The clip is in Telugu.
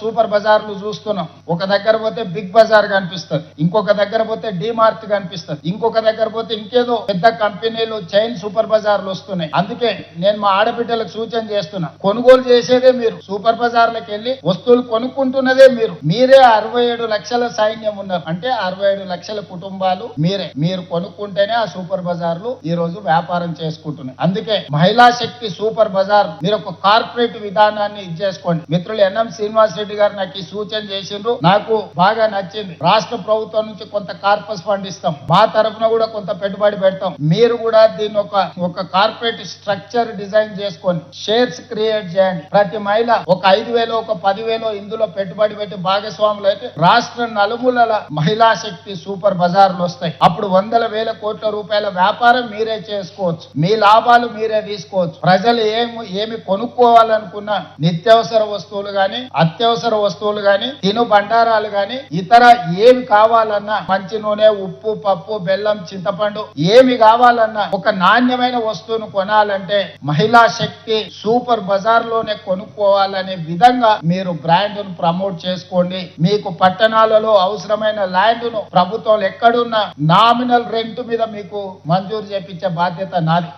సూపర్ బజార్లు చూస్తున్నాం. ఒక దగ్గర పోతే బిగ్ బజార్ కనిపిస్తుంది, ఇంకొక దగ్గర పోతే డిమార్ట్ కనిపిస్తుంది, ఇంకొక దగ్గర పోతే ఇంకేదో పెద్ద కంపెనీలు చైన్ సూపర్ బజార్లు వస్తున్నాయి. అందుకే నేను మా ఆడబిడ్డలకు సూచన చేస్తున్నా, కొనుగోలు చేసేదే మీరు, సూపర్ బజార్లకు వెళ్ళి వస్తువులు కొనుక్కుంటున్నదే మీరు. మీరే 67 లక్షల సైన్యం ఉన్నారు అంటే 67 లక్షల కుటుంబాలు మీరు కొనుక్కుంటేనే ఆ సూపర్ బజార్లు ఈ రోజు వ్యాపారం చేసుకుంటున్నాయి. అందుకే మహిళా శక్తి సూపర్ బజార్ మీరు ఒక కార్పొరేట్ విధానాన్ని ఇచ్చేసుకోండి. మిత్రులు ఎన్ఎం శ్రీనివాస్ రెడ్డి గారు నాకు ఈ సూచన చేసిండ్రు, నాకు బాగా నచ్చింది. రాష్ట్ర ప్రభుత్వం నుంచి కొంత కార్పస్ ఫండ్ ఇస్తాం, మా తరఫున కూడా కొంత పెట్టుబడి పెడతాం. మీరు కూడా దీన్ని ఒక కార్పొరేట్ స్ట్రక్చర్ డిజైన్ చేసుకొని షేర్స్ క్రియేట్ చేయండి. ప్రతి మహిళ ఒక 5,000 ఒక 10,000 ఇందులో పెట్టుబడి పెట్టి భాగస్వాములు అయితే రాష్ట్ర నలుమూలల మహిళా శక్తి సూపర్ బజార్లు వస్తాయి. అప్పుడు వందల వేల కోట్ల రూపాయల వ్యాపారం మీరే చేసుకోవచ్చు, మీ లాభాలు మీరే తీసుకోవచ్చు. ప్రజలు ఏమి కొనుక్కోవాలనుకున్నా నిత్యావసర వస్తువులు గాని, అత్యవసర వస్తువులు గాని, తిను బండారాలు గాని, ఇతర ఏమి కావాలన్నా మంచి నూనె, ఉప్పు, పప్పు, బెల్లం, చింతపండు ఏమి కావాలన్నా ఒక నాణ్యమైన వస్తువును కొనాలంటే మహిళా శక్తి సూపర్ బజార్ లోనే కొనుక్కోవాలనే విధంగా మీరు బ్రాండ్ ను ప్రమోట్ చేసుకోండి. మీకు పట్టణాలలో అవసరమైన ల్యాండ్ ను ప్రభుత్వం ఎక్కడున్నా నామినల్ రెంట్ మీద మీకు మంజూరు చేపించే బాధ్యత నాది.